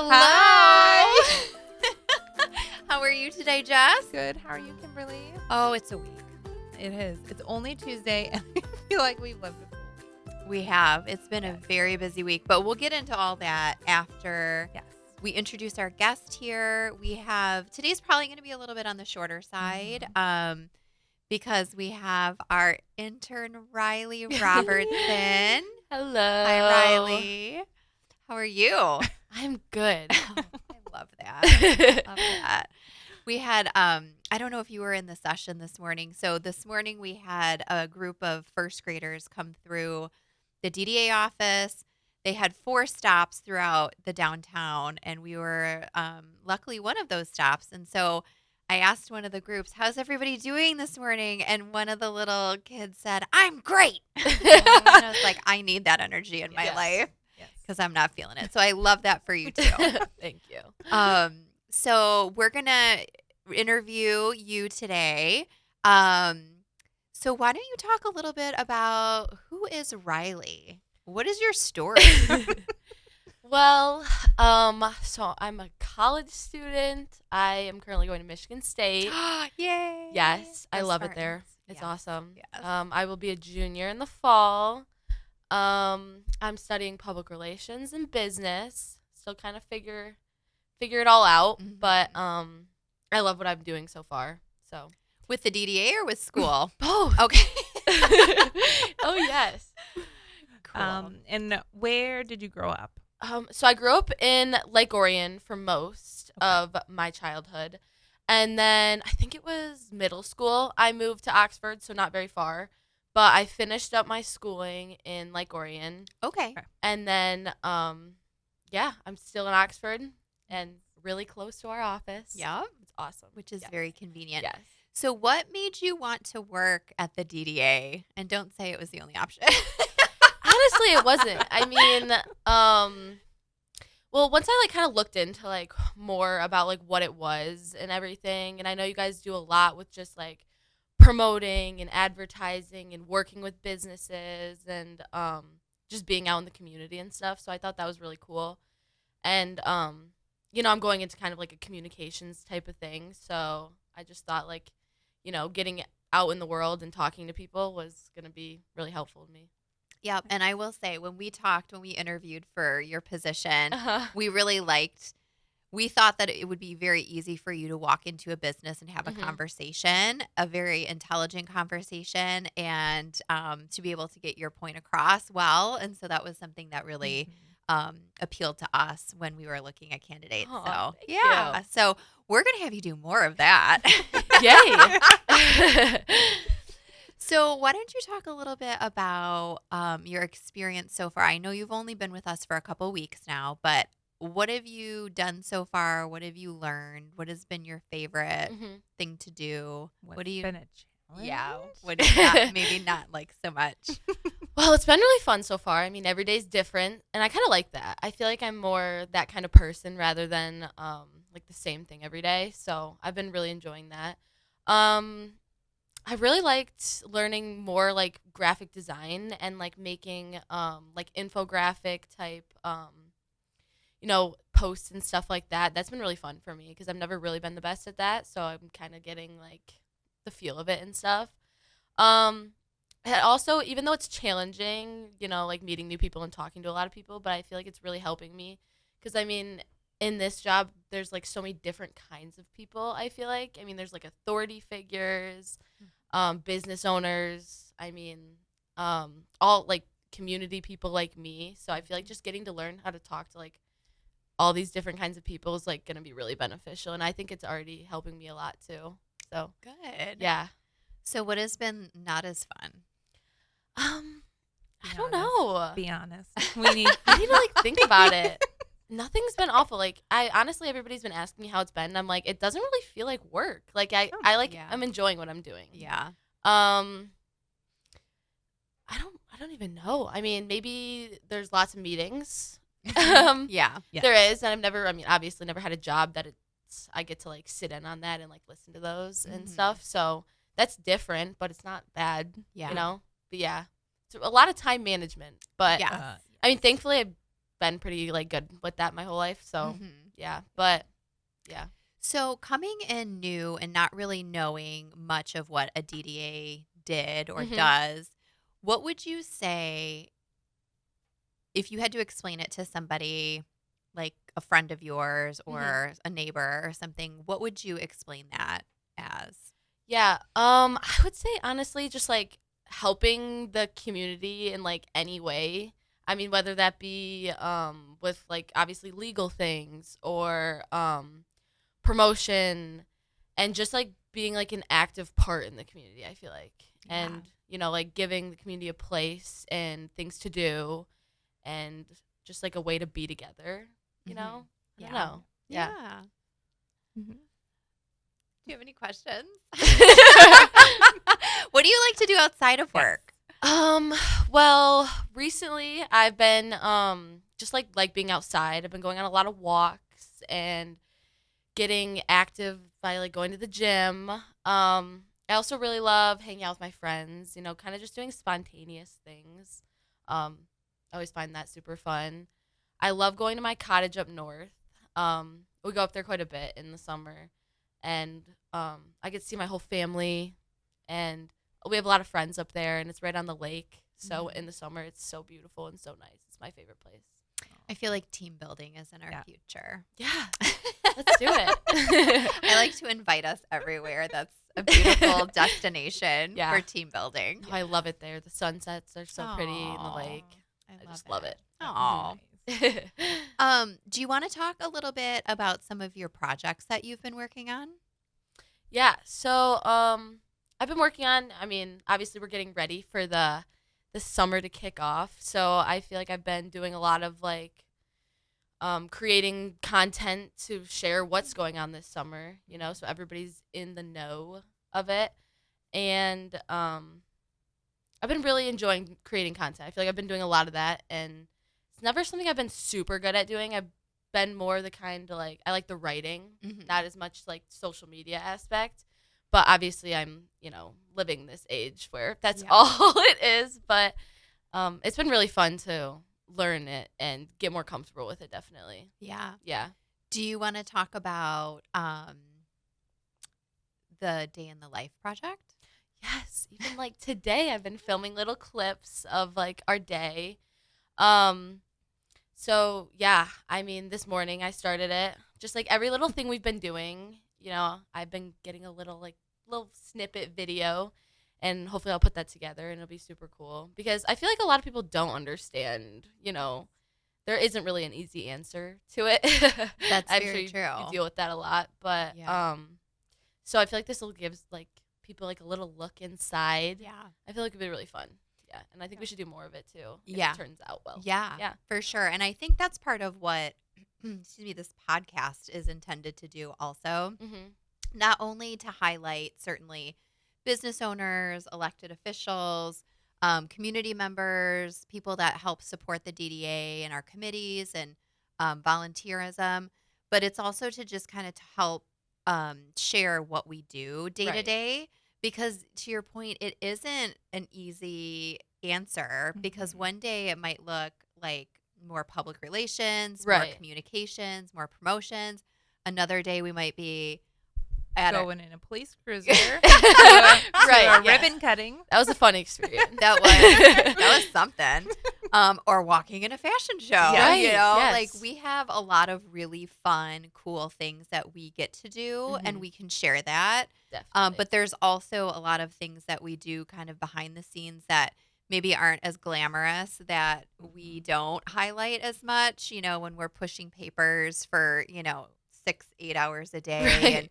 Hello. Hi. How are you today, Jess? Good. How are you, Kimberly? Oh, it's a week. It is. It's only Tuesday, and I feel like we've lived a full week. We have. It's been a very busy week, but we'll get into all that after we introduce our guest here. We have today's probably going to be a little bit on the shorter side, because we have our intern Riley Robertson. Hello. Hi, Riley. How are you? I'm good. Oh, I love that. Love that. We had, I don't know if you were in the session this morning. So this morning we had a group of first graders come through the DDA office. They had 4 stops throughout the downtown, and we were luckily one of those stops. And so I asked one of the groups, how's everybody doing this morning? And one of the little kids said, I'm great. And I was like, I need that energy in my life because I'm not feeling it. So I love that for you too. Thank you. So we're going to interview you today. So why don't you talk a little bit about who is Riley? What is your story? Well, so I'm a college student. I am currently going to Michigan State. Yay. Yes, I Go love it there. Spartans. It's Yes. awesome. Yes. I will be a junior in the fall. I'm studying public relations and business. Still kind of figure it all out, but I love what I'm doing so far. So With the DDA or with school? both. Okay. Oh yes. Cool. And where did you grow up? So I grew up in Lake Orion for most of my childhood. And then I think it was middle school. I moved to Oxford, so not very far. But I finished up my schooling in Lake Orion. Okay. And then, I'm still in Oxford and really close to our office. Yep. It's awesome. Which is Yes. very convenient. Yes. So what made you want to work at the DDA? And don't say it was the only option. Honestly, it wasn't. I mean, well, once I kind of looked into more about what it was and everything, and I know you guys do a lot with just promoting and advertising and working with businesses and just being out in the community and stuff. So I thought that was really cool. And I'm going into kind of a communications type of thing. So I just thought getting out in the world and talking to people was going to be really helpful to me. Yep. And I will say, when we interviewed for your position, Uh-huh. we thought that it would be very easy for you to walk into a business and have a conversation, a very intelligent conversation, and to be able to get your point across well. And so that was something that really appealed to us when we were looking at candidates. Aw, So, thank yeah. you. So we're going to have you do more of that. Yay. So why don't you talk a little bit about your experience so far? I know you've only been with us for a couple weeks now, but what have you done so far? What have you learned? What has been your favorite thing to do? What's do you? been a challenge? Yeah. What is that? Maybe not so much. Well, it's been really fun so far. I mean, every day's different, and I kind of like that. I feel like I'm more that kind of person rather than the same thing every day. So I've been really enjoying that. I really liked learning more graphic design and making infographic type posts and stuff like that. That's been really fun for me because I've never really been the best at that. So I'm kind of getting the feel of it and stuff. And also, even though it's challenging, meeting new people and talking to a lot of people, but I feel like it's really helping me because I mean, in this job, there's so many different kinds of people. I feel like, there's authority figures, business owners. I mean, all community people like me. So I feel like just getting to learn how to talk to all these different kinds of people is going to be really beneficial, and I think it's already helping me a lot too. So Good. yeah. So what has been not as fun? I don't know. Be honest. We need. I need to think about it. Nothing's been awful. I honestly, everybody's been asking me how it's been, and I'm it doesn't really feel like work. I'm enjoying what I'm doing. Yeah. I don't even know. I mean, maybe there's lots of meetings. Yeah. There is, and obviously never had a job that I get to sit in on that and listen to those and stuff. So that's different, but it's not bad. Yeah. But yeah, it's a lot of time management. But Yeah. thankfully been pretty like good with that my whole life. So Mhm. yeah, but yeah. So coming in new and not really knowing much of what a DDA did or Mhm. does, what would you say if you had to explain it to somebody like a friend of yours or a neighbor or something? What would you explain that as? Yeah. I would say honestly, just like helping the community in like any way. I mean, whether that be with like obviously legal things or promotion and just like being like an active part in the community, I feel like. Yeah. And, you know, like giving the community a place and things to do and just like a way to be together, you know? I don't know. Yeah. Mhm. Do you have any questions? What do you like to do outside of work? Well, recently I've been just like being outside. I've been going on a lot of walks and getting active by like going to the gym. I also really love hanging out with my friends, you know, kind of just doing spontaneous things. I always find that super fun. I love going to my cottage up north. We go up there quite a bit in the summer, and I get to see my whole family, and we have a lot of friends up there, and it's right on the lake. So in the summer, it's so beautiful and so nice. It's my favorite place. I feel like team building is in our Yeah. future. Yeah, let's do it. I like to invite us everywhere. That's a beautiful destination Yeah. for team building. Oh, I love it there. The sunsets are so pretty in the Aw, lake. I just love it. Aw. Nice. Do you want to talk a little bit about some of your projects that you've been working on? Yeah. So I've been working on. I mean, obviously we're getting ready for the summer to kick off. So I feel like I've been doing a lot of like creating content to share what's going on this summer. You know, so everybody's in the know of it. And I've been really enjoying creating content. I feel like I've been doing a lot of that, and it's never something I've been super good at doing. I've been more the kind to like I like the writing, not as much like social media aspect. But obviously, I'm living this age where that's Yeah. all it is. But it's been really fun to learn it and get more comfortable with it. Definitely, Yeah. yeah. Do you want to talk about the Day in the Life project? Yes, even like today I've been filming little clips of like our day. So yeah, I mean this morning I started it. Just like every little thing we've been doing, I've been getting a little snippet video, and hopefully I'll put that together and it'll be super cool because I feel like a lot of people don't understand, there isn't really an easy answer to it. That's I'm very sure true. you deal with that a lot, but Yeah. so I feel like this will give like people like a little look inside. Yeah. I feel like it'd be really fun. Yeah, and I think we should do more of it too. If Yeah. it turns out well. Yeah. Yeah. For sure. And I think that's part of what this podcast is intended to do also. Mm-hmm. Not only to highlight certainly business owners, elected officials, community members, people that help support the DDA and our committees and volunteerism, but it's also to just kind of to help share what we do day to Right. day. Because to your point, it isn't an easy answer because Mhm. one day it might look like more public relations, Right. more communications, more promotions. Another day we might be at a, Going in a police cruiser. to Right, a yes. ribbon cutting. That was a fun experience. that was something. Or walking in a fashion show. Right, Like yes. we have a lot of really fun, cool things that we get to do and Mhm. we can share that. Definitely. But there's also a lot of things that we do kind of behind the scenes that maybe aren't as glamorous that we don't highlight as much, when we're pushing papers for, 6-8 hours a day Right. and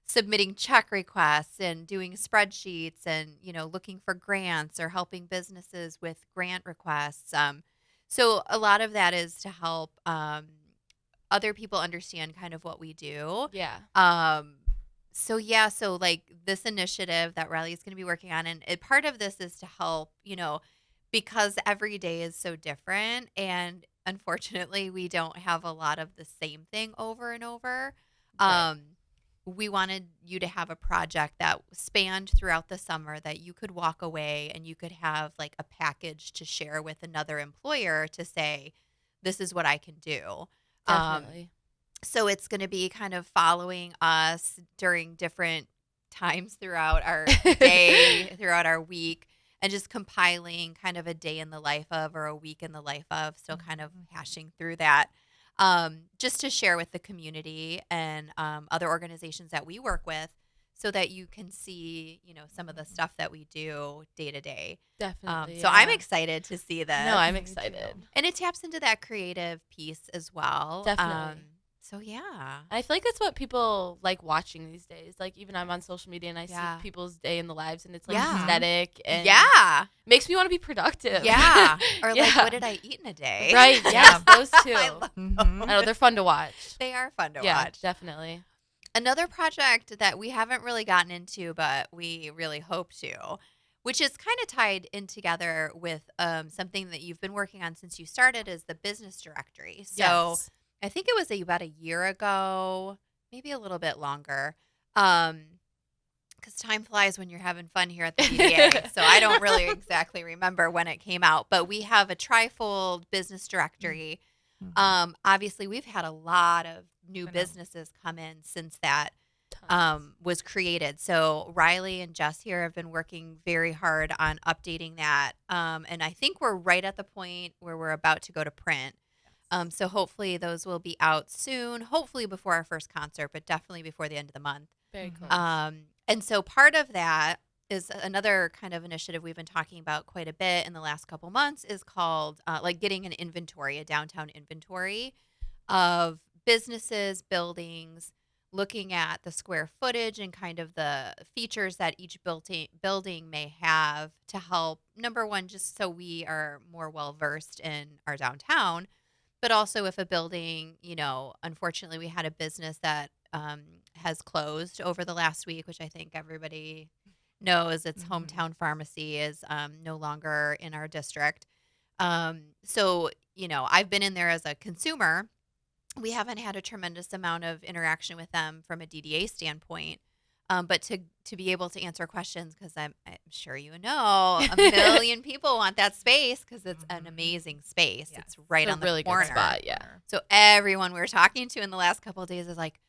submitting check requests and doing spreadsheets and looking for grants or helping businesses with grant requests. So a lot of that is to help other people understand kind of what we do. Yeah. So like this initiative that Riley is going to be working on, and part of this is to help, because every day is so different, and unfortunately we don't have a lot of the same thing over and over. Right. We wanted you to have a project that spanned throughout the summer that you could walk away and you could have like a package to share with another employer to say, this is what I can do. Definitely. So it's going to be kind of following us during different times throughout our day, throughout our week, and just compiling kind of a day in the life of or a week in the life of. So kind of hashing through that just to share with the community and other organizations that we work with so that you can see, some of the stuff that we do day to day. Definitely. So I'm excited to see this. No, I'm Me excited. too. And it taps into that creative piece as well. Definitely. So yeah. I feel like that's what people like watching these days. Like even I'm on social media and I Yeah. see people's day in the lives and it's like Yeah. aesthetic and Yeah. makes me want to be productive. Yeah. Or like, Yeah. what did I eat in a day? Right. Yes, those two. I love Mhm. I know they're fun to watch. They are fun to Yeah, watch. definitely. Another project that we haven't really gotten into, but we really hope to, which is kind of tied in together with something that you've been working on since you started, is the business directory. So Yes. I think it was about a year ago, maybe a little bit longer, because time flies when you're having fun here at the DDA. So I don't really exactly remember when it came out, but we have a trifold business directory. Mhm. Obviously, we've had a lot of new I know. businesses come in since that Tons. was created. So Riley and Jess here have been working very hard on updating that. And I think we're right at the point where we're about to go to print. So hopefully those will be out soon, hopefully before our first concert, but definitely before the end of the month. Very Mhm. cool. And so part of that is another kind of initiative we've been talking about quite a bit in the last couple months is called like getting an inventory, a downtown inventory of businesses, buildings, looking at the square footage and kind of the features that each building may have to help, number one, just so we are more well versed in our downtown, but also if a building, unfortunately we had a business that has closed over the last week, which I think everybody knows. Its Mhm. hometown pharmacy is no longer in our district. So, I've been in there as a consumer. We haven't had a tremendous amount of interaction with them from a DDA standpoint. But to be able to answer questions, because I'm sure a million people want that space because it's an Mhm. amazing space. Yes. It's right It's a on the really good corner. spot, yeah. So everyone we're talking to in the last couple of days is like,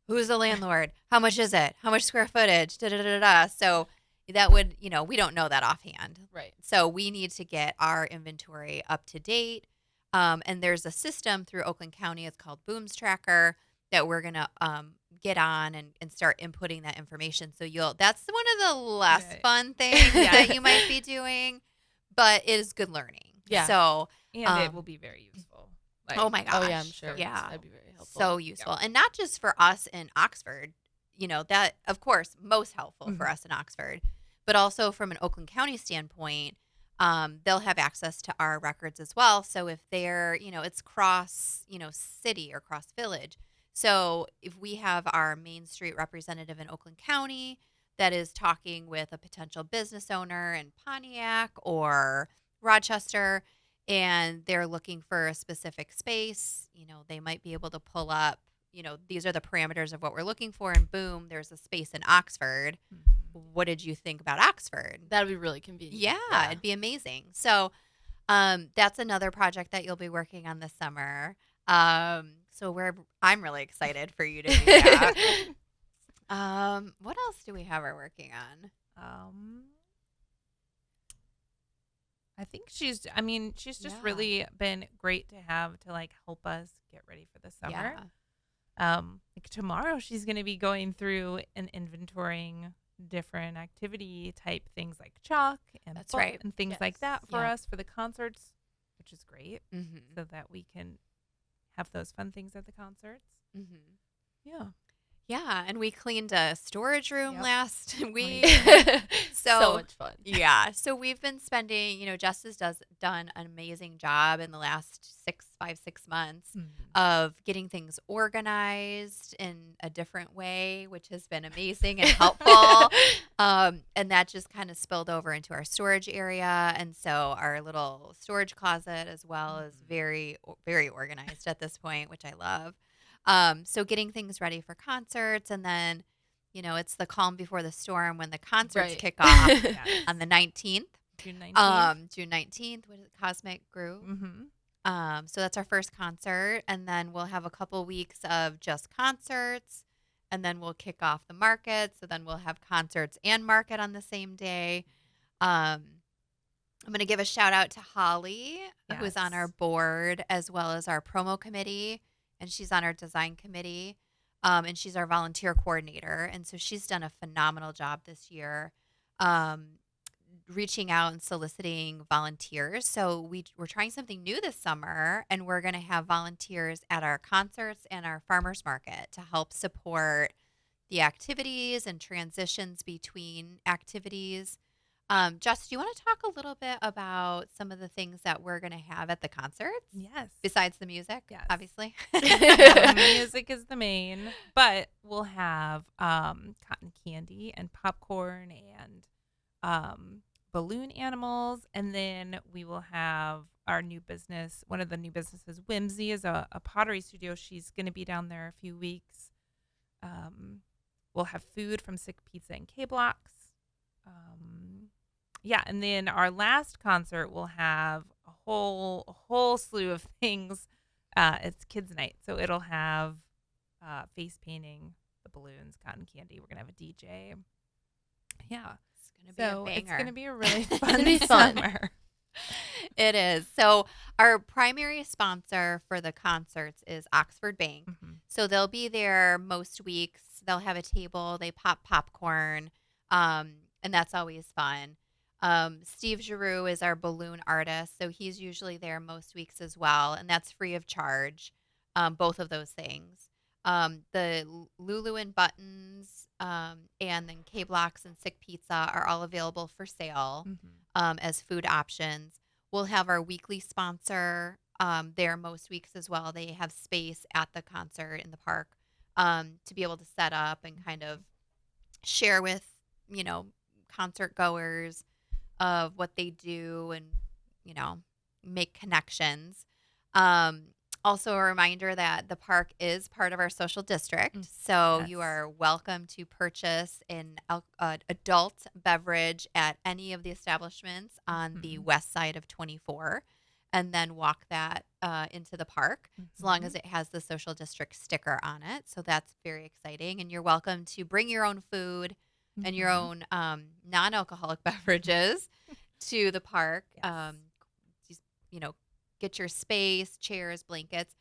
who's the landlord? How much is it? How much square footage? Da, da, da, da, da. So that would, we don't know that offhand. Right. So we need to get our inventory up to date. And there's a system through Oakland County. It's called Booms Tracker that we're going to get on and start inputting that information. So that's one of the less Right. fun things that you might be doing, but it is good learning. Yeah. So, And it will be very useful. Like, oh my gosh. Oh yeah, I'm sure. Yeah. That'd be very helpful. So useful. And not just for us in Oxford, that, of course, most helpful for Mhm. us in Oxford, but also from an Oakland County standpoint, they'll have access to our records as well. So if they're, it's cross, city or cross village. So if we have our Main Street representative in Oakland County that is talking with a potential business owner in Pontiac or Rochester, and they're looking for a specific space, they might be able to pull up, these are the parameters of what we're looking for, and boom, there's a space in Oxford. Mhm. What did you think about Oxford? That'd be really convenient. Yeah, it'd be amazing. So that's another project that you'll be working on this summer. So I'm really excited for you to do that. What else do we have her working on? I think she's just Yeah. really been great to have to like help us get ready for the summer. Yeah. Like tomorrow she's going to be going through and inventorying different activity type things like chalk and That's book right. and things like Yes. that for Yeah. us for the concerts, which is great, Mm-hmm. so that we can have those fun things at the concerts. Mm-hmm. Yeah. Yeah, and we cleaned a storage room Yep. last week. so So much fun. yeah, so we've been spending, Jess has done an amazing job in the last 6 months of getting things organized in a different way, which has been amazing and helpful. And that just kind of spilled over into our storage area. And so our little storage closet as well is very, very organized at this point, which I love. So getting things ready for concerts, and then, it's the calm before the storm when the concerts Right. kick off Yes. on the 19th. June 19th. June 19th, what is it? Cosmic Groove. Mm-hmm. So that's our first concert. And then we'll have a couple weeks of just concerts. And then we'll kick off the market. So then we'll have concerts and market on the same day. Um, I'm going to give a shout out to Holly, who's on our Yes. board, as well as our promo committee. And she's on our design committee. And she's our volunteer coordinator. And so she's done a phenomenal job this year. Reaching out and soliciting volunteers. So we're trying something new this summer, and we're going to have volunteers at our concerts and our farmers market to help support the activities and transitions between activities. Jess, do you want to talk a little bit about some of the things that we're going to have at the concerts Yes. besides the music? Yes. Obviously. Yeah, music is the main, but we'll have cotton candy and popcorn and balloon animals, and then we will have our new business. One of the new businesses, Whimsy, is a pottery studio. She's going to be down there a few weeks. We'll have food from Sick Pizza and K-Blocks. Yeah, and then our last concert will have a whole slew of things. It's kids' night, so it'll have face painting, the balloons, cotton candy. We're gonna have a DJ. Yeah, It's going to be a so it's banger. gonna be a really gonna fun be fun. summer. It is. So our primary sponsor for the concerts is Oxford Bank. Mhm. So they'll be there most weeks. They'll have a table. They pop popcorn, and that's always fun. Steve Giroux is our balloon artist, so he's usually there most weeks as well, and that's free of charge. Both of those things. The Lulu and Buttons, and then K Blocks and Sick Pizza are all available for sale Mhm. as food options. We'll have our weekly sponsor there most weeks as well. They have space at the concert in the park to be able to set up and kind of share with, concert goers of what they do and, you know, make connections. Um, Also, a reminder that the park is part of our social district. So you Yes. are welcome to purchase an adult beverage at any of the establishments on the Mhm. west side of 24 and then walk that into the park as long Mhm. as it has the social district sticker on it. So that's very exciting. And you're welcome to bring your own food and your Mhm. own non-alcoholic beverages to the park. Yes. Just, get your space, chairs, blankets.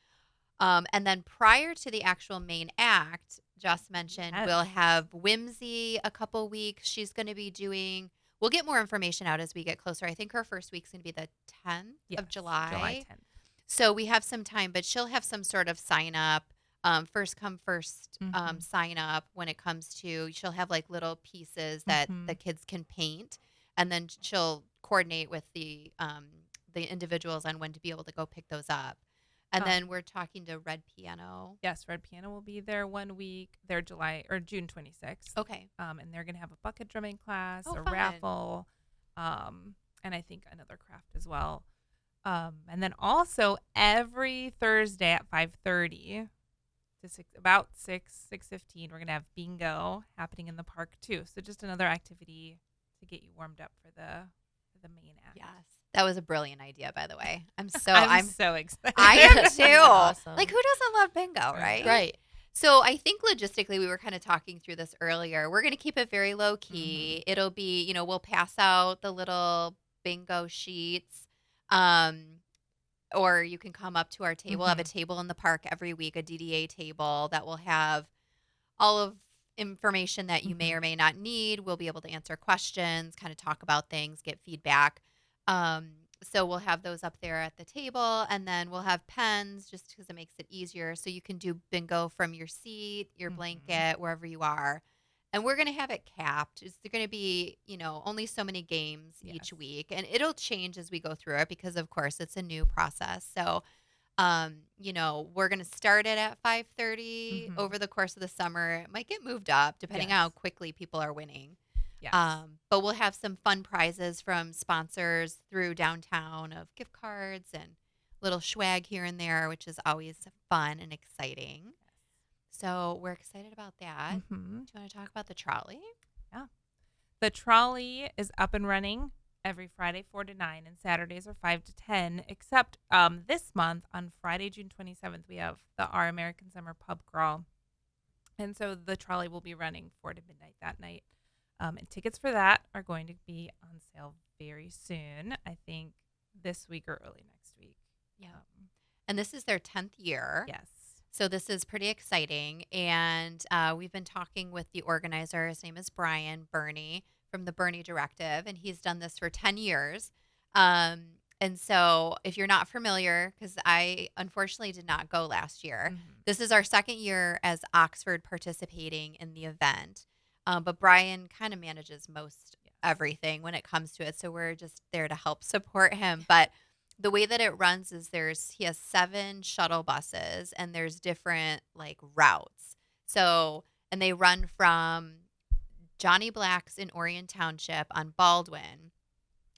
And then prior to the actual main act, Joss mentioned Yes. we'll have Whimsy a couple weeks. She's going to be doing, we'll get more information out as we get closer. I think her first week's going to be the 10th Yes. of July. July 10th. So we have some time, but she'll have some sort of sign up, first come, first Mhm. sign up when it comes to, she'll have like little pieces that Mhm. the kids can paint. And then she'll coordinate with the individuals on when to be able to go pick those up. And Oh. then we're talking to Red Piano. Yes, Red Piano will be there 1 week. They're June 26th. Okay. And they're gonna have a bucket drumming class, Oh, a fun. raffle, and I think another craft as well. And then also every Thursday at 5:30 to about 6:15, we're gonna have bingo happening in the park too. So just another activity to get you warmed up for the main act. Yes. That was a brilliant idea, by the way. I'm I'm so excited. I am That's too. awesome. Like, who doesn't love bingo, right? Right. So I think logistically, we were kind of talking through this earlier. We're going to keep it very low key. It'll be, we'll pass out the little bingo sheets. Or you can come up to our table. We'll have a table in the park every week, a DDA table that will have all of information that you may or may not need. We'll be able to answer questions, kind of talk about things, get feedback. So we'll have those up there at the table, and then we'll have pens just because it makes it easier. So you can do bingo from your seat, your blanket, wherever you are. And we're going to have it capped. It's going to be, only so many games each Yes. week. And it'll change as we go through it because, of course, it's a new process. So, we're going to start it at 5:30 over the course of the summer. It might get moved up depending on how Yes. quickly people are winning. Yes. But we'll have some fun prizes from sponsors through downtown of gift cards and little swag here and there, which is always fun and exciting. So we're excited about that. Mhm. Do you want to talk about the trolley? The trolley is up and running. every Friday 4 to 9, and Saturdays are 5 to 10. Except this month on Friday, June 27th, we have the Our American Summer Pub Crawl, and so the trolley will be running 4 to midnight that night. And tickets for that are going to be on sale very soon. I think this week or early next week. Yeah. And this is their 10th year. Yes. So this is pretty exciting. And we've been talking with the organizer. His name is Brian Burney from the Burney Directive, and he's done this for 10 years. And so if you're not familiar, because I unfortunately did not go last year, this is our second year as Oxford participating in the event. But Brian kind of manages most everything when it comes to it. So we're just there to help support him. But the way that it runs is he has 7 shuttle buses, and there's different like routes. So, and they run from Johnny Black's in Orion Township on Baldwin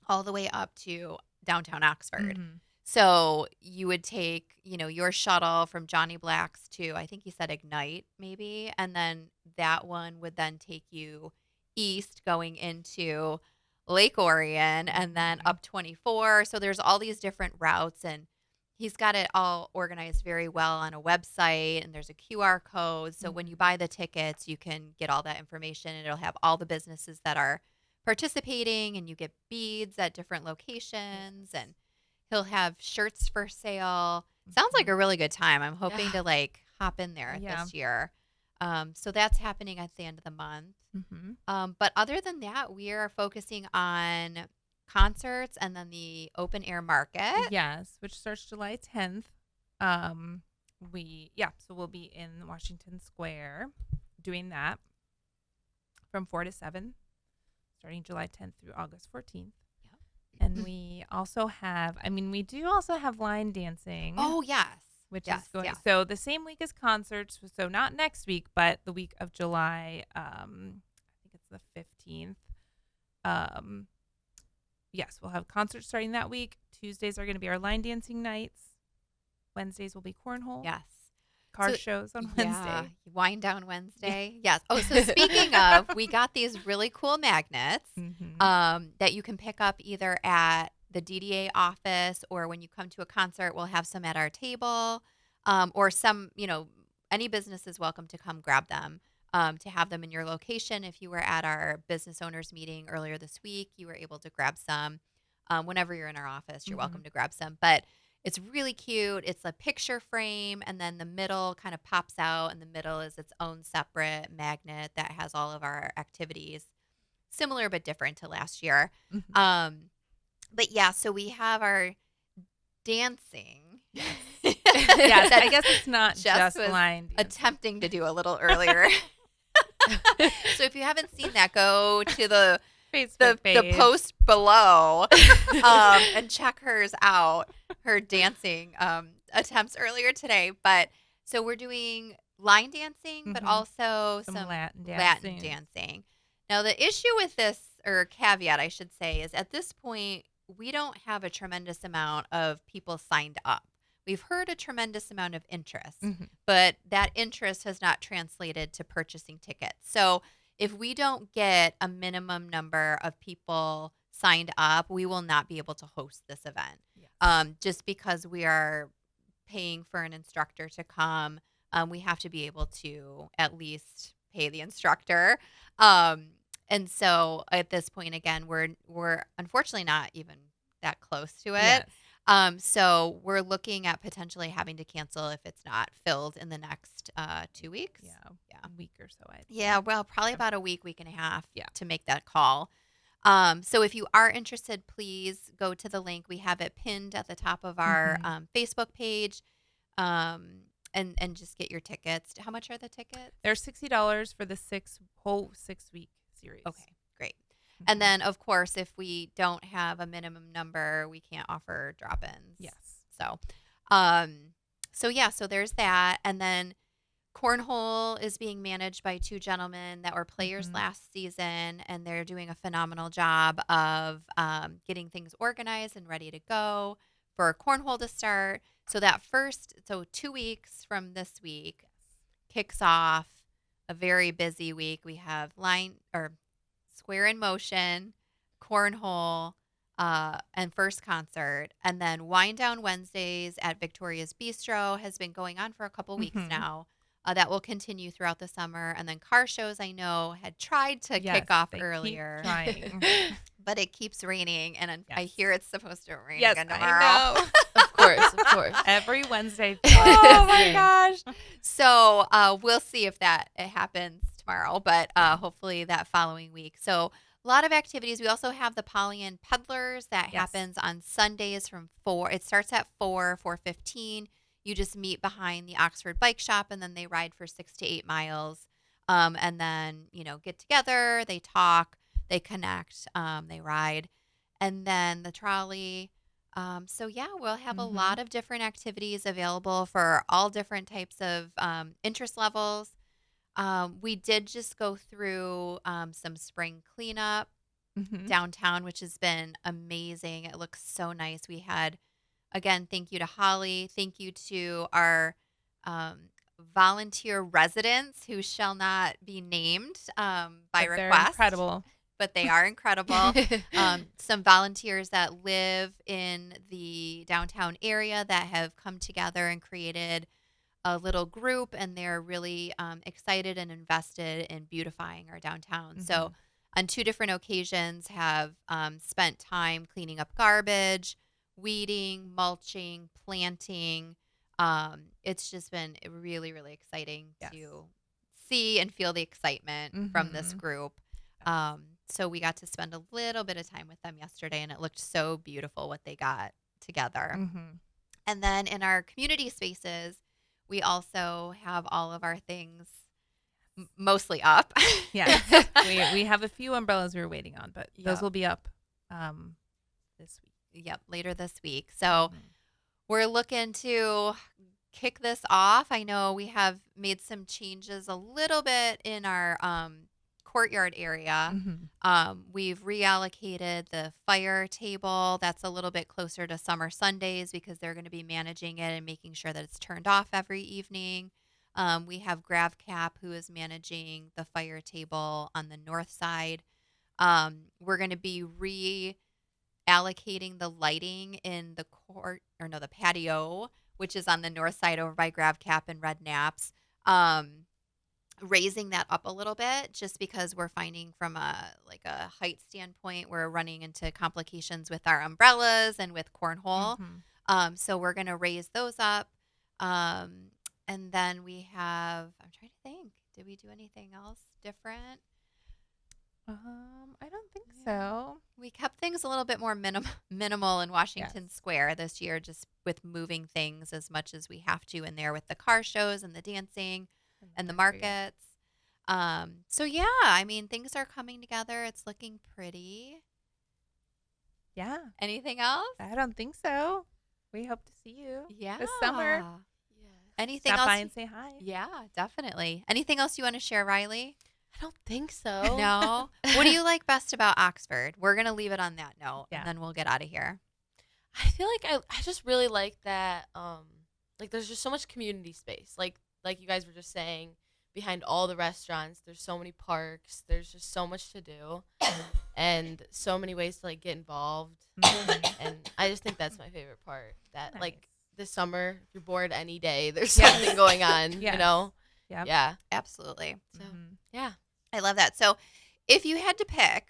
all the way up to downtown Oxford. So you would take, your shuttle from Johnny Black's to, I think he said Ignite maybe. And then that one would then take you east going into Lake Orion and then up 24. So there's all these different routes, and he's got it all organized very well on a website, and there's a QR code. So when you buy the tickets, you can get all that information, and it'll have all the businesses that are participating, and you get beads at different locations, and he'll have shirts for sale. Sounds like a really good time. I'm hoping to like hop in there this year. So that's happening at the end of the month. But other than that, we are focusing on concerts and then the open air market. Yes, which starts July 10th. So we'll be in Washington Square doing that from 4 to 7, starting July 10th through August 14th. And we also have, we do also have line dancing. Oh, yes. Which is going, so the same week as concerts, so not next week, but the week of July, I think it's the 15th. Yes, we'll have concerts starting that week. Tuesdays are going to be our line dancing nights. Wednesdays will be cornhole. Yes. Car shows on Wednesday. Wind down Wednesday. Yes. Oh, so speaking of, we got these really cool magnets that you can pick up either at the DDA office, or when you come to a concert, we'll have some at our table, or some, any business is welcome to come grab them, to have them in your location. If you were at our business owners meeting earlier this week, you were able to grab some. Whenever you're in our office, you're welcome to grab some. But it's really cute. It's a picture frame, and then the middle kind of pops out, and the middle is its own separate magnet that has all of our activities, similar but different to last year. But yeah, so we have our dancing. Yes, I guess it's not Jess just line dancing. Attempting to do a little earlier. So if you haven't seen that, go to the Facebook page. The post below and check hers out, her dancing attempts earlier today. But so we're doing line dancing, but also some Latin dancing. Now, the issue with this, or caveat, I should say, is at this point, we don't have a tremendous amount of people signed up. We've heard a tremendous amount of interest, but that interest has not translated to purchasing tickets. So if we don't get a minimum number of people signed up, we will not be able to host this event. Yes. Just because we are paying for an instructor to come, we have to be able to at least pay the instructor. And so at this point, again, we're unfortunately not even that close to it. Yes. So we're looking at potentially having to cancel if it's not filled in the next 2 weeks. Yeah. A week or so. Yeah, well, probably about a week and a half to make that call. So if you are interested, please go to the link. We have it pinned at the top of our Facebook page, and just get your tickets. How much are the tickets? They're $60 for the whole 6-week series. Okay, great. And then, of course, if we don't have a minimum number, we can't offer drop-ins. Yes. So there's that. And then cornhole is being managed by 2 gentlemen that were players last season, and they're doing a phenomenal job of getting things organized and ready to go for cornhole to start. So 2 weeks from this week kicks off a very busy week. We have Square in Motion, cornhole, and first concert. And then Wind Down Wednesdays at Victoria's Bistro has been going on for a couple weeks Mhm. now. That will continue throughout the summer. And then car shows, I know, had tried to Yes, kick off they earlier, keep trying. but it keeps raining. And I Yes. hear it's supposed to rain Yes, again I tomorrow. know. Of course, of course. Every Wednesday. Oh my Rain. gosh. So we'll see if it happens tomorrow, but hopefully that following week. So a lot of activities. We also have the Pollyant Peddlers that Yes. happens on Sundays from 4. It starts at 4:15. You just meet behind the Oxford Bike Shop, and then they ride for 6 to 8 miles. And then, get together, they talk, they connect, they ride. And then the trolley. So yeah, we'll have a Mhm. lot of different activities available for all different types of interest levels. We did just go through some spring cleanup Mhm. downtown, which has been amazing. It looks so nice. We had, again, thank you to Holly. Thank you to our volunteer residents who shall not be named by But they're request. incredible. But they are incredible. Some volunteers that live in the downtown area that have come together and created a little group, and they're really excited and invested in beautifying our downtown. So Mhm. on 2 different occasions have spent time cleaning up garbage, weeding, mulching, planting. It's just been really, really exciting Yes. to see and feel the excitement from this Mhm. group. Yes. So we got to spend a little bit of time with them yesterday, and it looked so beautiful what they got together. Mhm. And then in our community spaces, we also have all of our things mostly up. Yes. We have a few umbrellas we were waiting on, but those Yep. will be up this week. Yep, later this week. So Mhm. we're looking to kick this off. I know we have made some changes a little bit in our courtyard area. Mhm. We've reallocated the fire table. That's a little bit closer to summer Sundays because they're going to be managing it and making sure that it's turned off every evening. We have GravCap who is managing the fire table on the north side. We're going to be reallocating the lighting in the the patio, which is on the north side over by GravCap and Red Naps. Raising that up a little bit just because we're finding from a height standpoint, we're running into complications with our umbrellas and with cornhole. Mhm. So we're going to raise those up. And then we have, I'm trying to think, did we do anything else different? I don't think Yeah. so. We kept things a little bit more minimal in Washington Yes. Square this year, just with moving things as much as we have to in there with the car shows and the dancing and the markets. So yeah, I mean, things are coming together. It's looking pretty. Yeah. Anything else? I don't think so. We hope to see you Yeah. this summer. Yes. Anything Stop else? by and say hi. Yeah, definitely. Anything else you want to share, Riley? I don't think so. No. What do you like best about Oxford? We're gonna leave it on that note, Yeah. and then we'll get out of here. I feel like I just really like that like there's just so much community space. Like you guys were just saying, behind all the restaurants, there's so many parks, there's just so much to do and so many ways to like get involved. Mhm. And I just think that's my favorite part. That Nice. like this summer, if you're bored any day, there's Yes. something going on, Yes. you know? Yep. Yeah. Absolutely. So, Mhm. yeah. I love that. So, if you had to pick,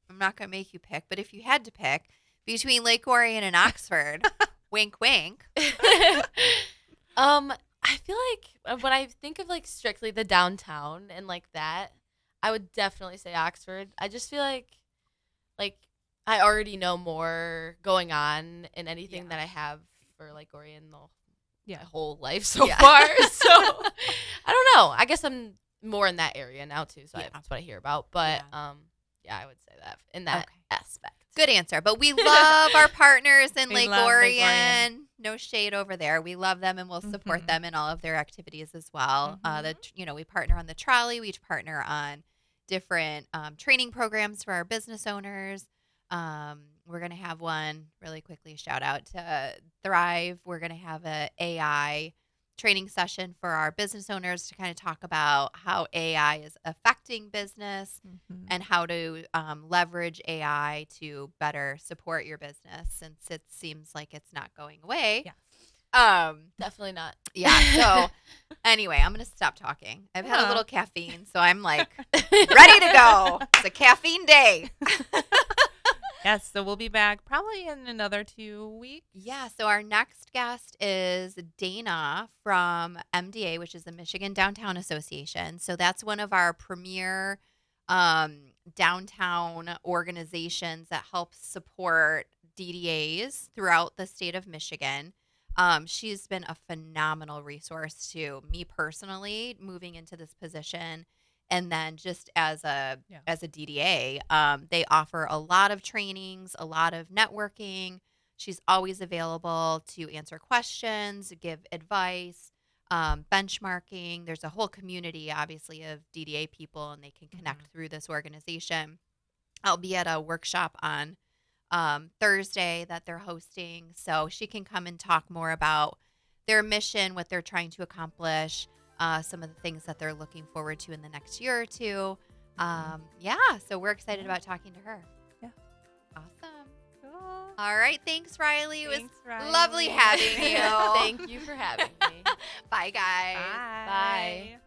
I'm not gonna make you pick, but if you had to pick between Lake Orion and Oxford, wink, wink. I feel like when I think of like strictly the downtown and like that, I would definitely say Oxford. I just feel like I already know more going on in anything Yeah. that I have for like Orion my Yeah. whole life so Yeah. far. So I don't know. I guess I'm more in that area now too, so Yeah. that's what I hear about. But Yeah. I would say that in that Okay. aspect. Good answer. But we love our partners in We Lake love Lake Orion. Orion. No shade over there. We love them and we'll support Mhm. them in all of their activities as well. Mhm. We partner on the trolley. We partner on different training programs for our business owners. We're going to have one really quickly. Shout out to Thrive. We're going to have a AI training session for our business owners to kind of talk about how AI is affecting business and how to leverage AI to better support your business, since it seems like it's not going away. Yeah. Definitely not. Yeah. So anyway, I'm going to stop talking. I've had a Yeah. little caffeine, so I'm like ready to go. It's a caffeine day. Yes, so we'll be back probably in another 2 weeks. Yeah, so our next guest is Dana from MDA, which is the Michigan Downtown Association. So that's one of our premier downtown organizations that helps support DDAs throughout the state of Michigan. She's been a phenomenal resource to me personally moving into this position. And then just as a DDA, they offer a lot of trainings, a lot of networking. She's always available to answer questions, give advice, benchmarking. There's a whole community, obviously, of DDA people, and they can connect through this organization. I'll be at a workshop on Thursday that they're hosting, so she can come and talk more about their mission, what they're trying to accomplish, some of the things that they're looking forward to in the next year or two. So we're excited about talking to her. Yeah. Awesome. Cool. All right. Thanks, Riley. It was Thanks, Riley. lovely having you. Thank you for having me. Bye, guys. Bye. Bye.